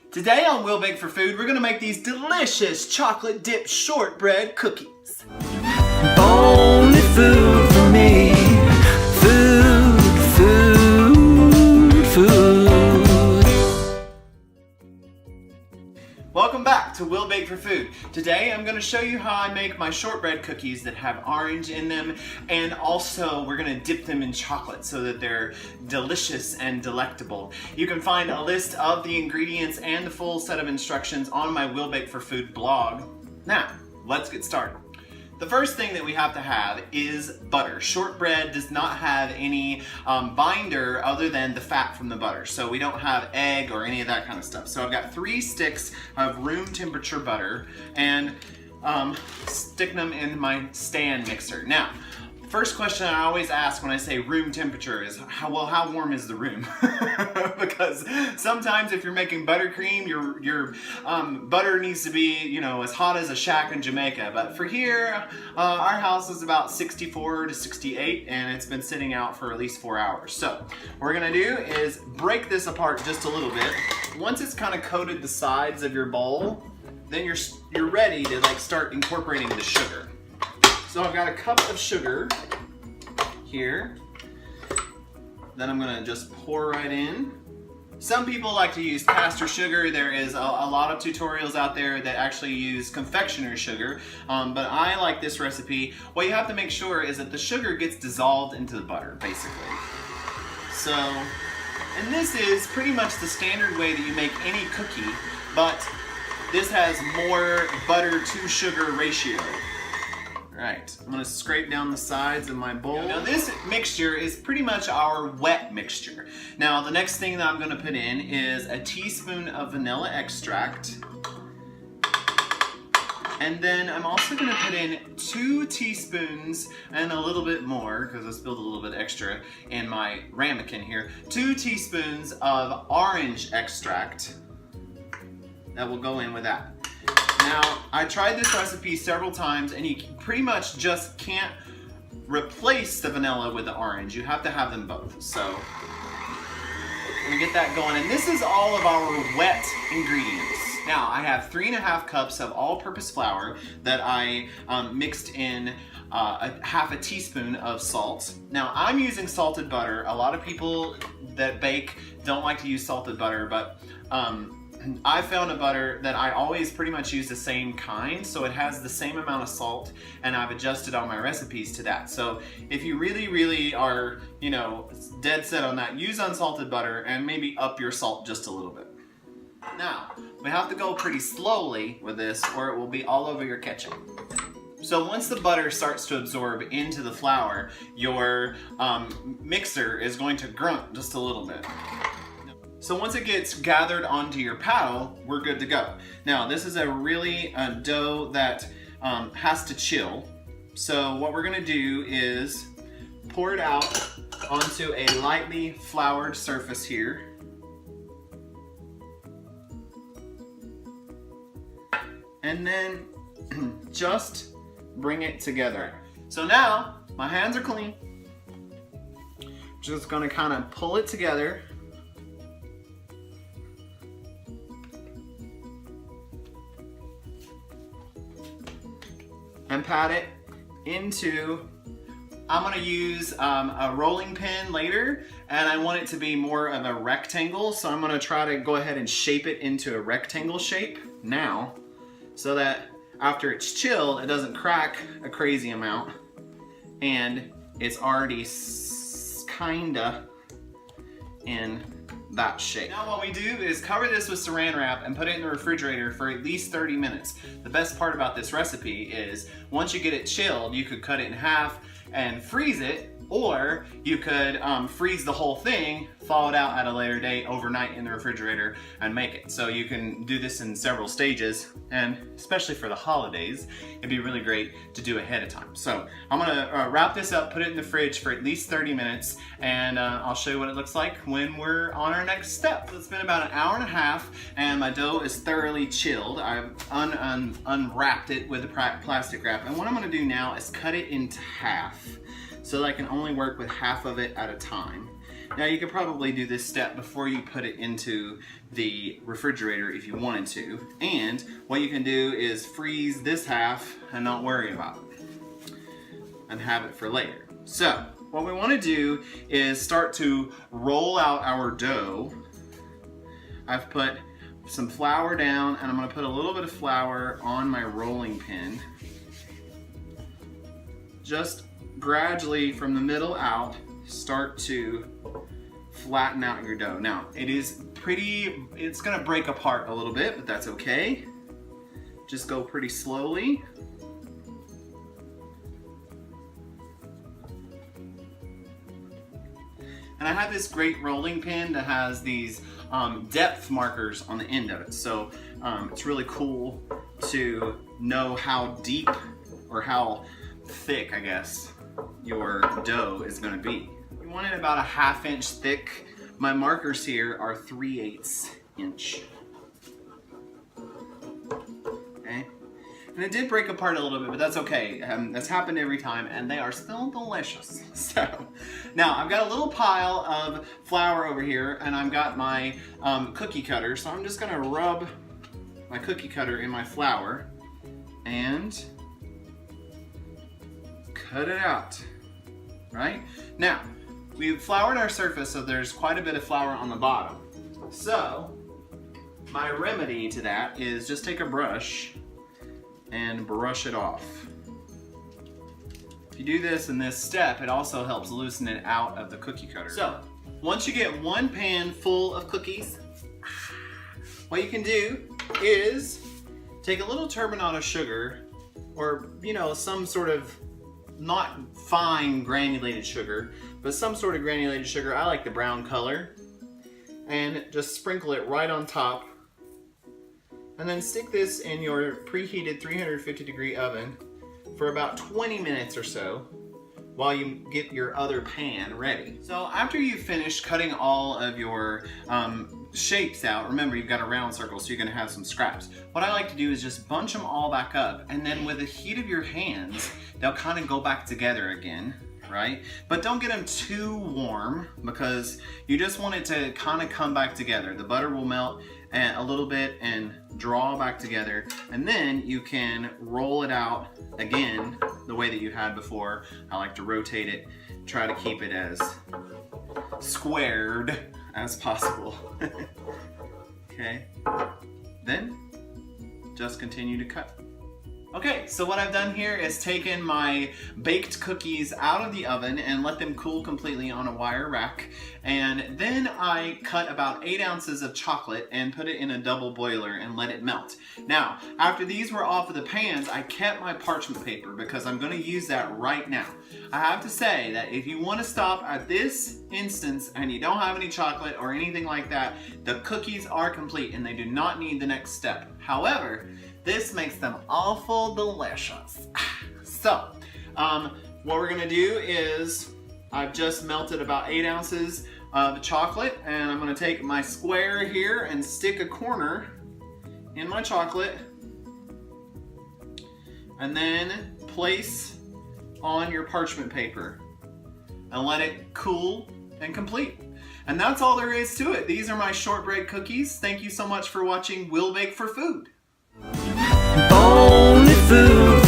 Today on Will Bake for Food, we're gonna make these delicious chocolate dipped shortbread cookies. Only food for me. Food, food, food. Welcome back to Will Bake for Food. Today I'm gonna show you how I make my shortbread cookies that have orange in them, and also we're gonna dip them in chocolate so that they're delicious and delectable. You can find a list of the ingredients and the full set of instructions on my Will Bake for Food blog. Now, let's get started. The first thing that we have to have is butter. Shortbread does not have any binder other than the fat from the butter. So we don't have egg or any of that kind of stuff. So I've got 3 sticks of room temperature butter and stick them in my stand mixer. Now, first question I always ask when I say room temperature is, how warm is the room? Because sometimes if you're making buttercream, your butter needs to be, as hot as a shack in Jamaica. But for here, our house is about 64 to 68, and it's been sitting out for at least 4 hours. So what we're gonna do is break this apart just a little bit. Once it's kind of coated the sides of your bowl, then you're ready to start incorporating the sugar. So I've got a cup of sugar here. Then I'm gonna just pour right in. Some people like to use caster sugar. There is a lot of tutorials out there that actually use confectioner's sugar, but I like this recipe. What you have to make sure is that the sugar gets dissolved into the butter, basically. So, and this is pretty much the standard way that you make any cookie, but this has more butter to sugar ratio. Right, I'm gonna scrape down the sides of my bowl. Now this mixture is pretty much our wet mixture. Now the next thing that I'm gonna put in is a teaspoon of vanilla extract. And then I'm also gonna put in 2 teaspoons and a little bit more, because I spilled a little bit extra in my ramekin here. 2 teaspoons of orange extract that will go in with that. Now, I tried this recipe several times, and you pretty much just can't replace the vanilla with the orange. You have to have them both. So, I'm gonna get that going. And this is all of our wet ingredients. Now, I have 3½ cups of all-purpose flour that I mixed in half a teaspoon of salt. Now, I'm using salted butter. A lot of people that bake don't like to use salted butter, but I found a butter that I always pretty much use the same kind, so it has the same amount of salt, and I've adjusted all my recipes to that. So if you really are, dead set on that, use unsalted butter and maybe up your salt just a little bit. Now, we have to go pretty slowly with this or it will be all over your kitchen. So once the butter starts to absorb into the flour, your mixer is going to grunt just a little bit. So once it gets gathered onto your paddle, we're good to go. Now this is a really dough that has to chill. So what we're gonna do is pour it out onto a lightly floured surface here. And then just bring it together. So now my hands are clean. Just gonna kind of pull it together. And pat it into, I'm gonna use a rolling pin later, and I want it to be more of a rectangle, so I'm gonna try to go ahead and shape it into a rectangle shape now, so that after it's chilled, it doesn't crack a crazy amount, and it's already kinda in that shape. Now what we do is cover this with saran wrap and put it in the refrigerator for at least 30 minutes. The best part about this recipe is once you get it chilled, you could cut it in half and freeze it, or you could freeze the whole thing, thaw it out at a later date overnight in the refrigerator and make it. So you can do this in several stages, and especially for the holidays, it'd be really great to do ahead of time. So I'm gonna wrap this up, put it in the fridge for at least 30 minutes, and I'll show you what it looks like when we're on our next step. It's been about an hour and a half, and my dough is thoroughly chilled. I've unwrapped it with a plastic wrap, and what I'm gonna do now is cut it into half, so that I can only work with half of it at a time. Now you could probably do this step before you put it into the refrigerator if you wanted to. And what you can do is freeze this half and not worry about it. And have it for later. So, what we want to do is start to roll out our dough. I've put some flour down and I'm going to put a little bit of flour on my rolling pin. Just gradually from the middle out, start to flatten out your dough. Now, it's going to break apart a little bit, but that's okay. Just go pretty slowly. And I have this great rolling pin that has these depth markers on the end of it. So it's really cool to know how deep or how thick, I guess, your dough is going to be. You want it about a 1/2 inch thick. My markers here are 3/8 inch. Okay. And it did break apart a little bit, but that's okay. That's happened every time, and they are still delicious. So, now I've got a little pile of flour over here, and I've got my cookie cutter. So I'm just gonna rub my cookie cutter in my flour and cut it out. Right? Now, we've floured our surface, so there's quite a bit of flour on the bottom. So, my remedy to that is just take a brush and brush it off. If you do this in this step, it also helps loosen it out of the cookie cutter. So, once you get one pan full of cookies, what you can do is take a little turbinado sugar, or some sort of not fine granulated sugar, but some sort of granulated sugar. I like the brown color. And just sprinkle it right on top. And then stick this in your preheated 350-degree oven for about 20 minutes or so while you get your other pan ready. So after you've finished cutting all of your shapes out, remember you've got a round circle, so you're gonna have some scraps. What I like to do is just bunch them all back up, and then with the heat of your hands, they'll kind of go back together again, right? But don't get them too warm, because you just want it to kind of come back together. The butter will melt a little bit and draw back together, and then you can roll it out again the way that you had before. I like to rotate it, try to keep it as squared as possible. Okay, then just continue to cut. Okay, so what I've done here is taken my baked cookies out of the oven and let them cool completely on a wire rack. And then I cut about 8 ounces of chocolate and put it in a double boiler and let it melt. Now, after these were off of the pans, I kept my parchment paper because I'm going to use that right now. I have to say that if you want to stop at this instance and you don't have any chocolate or anything like that, the cookies are complete and they do not need the next step. However, this makes them awful delicious. So, what we're gonna do is, I've just melted about 8 ounces of chocolate, and I'm gonna take my square here and stick a corner in my chocolate, and then place on your parchment paper, and let it cool and complete. And that's all there is to it. These are my shortbread cookies. Thank you so much for watching We'll Bake for Food. Only food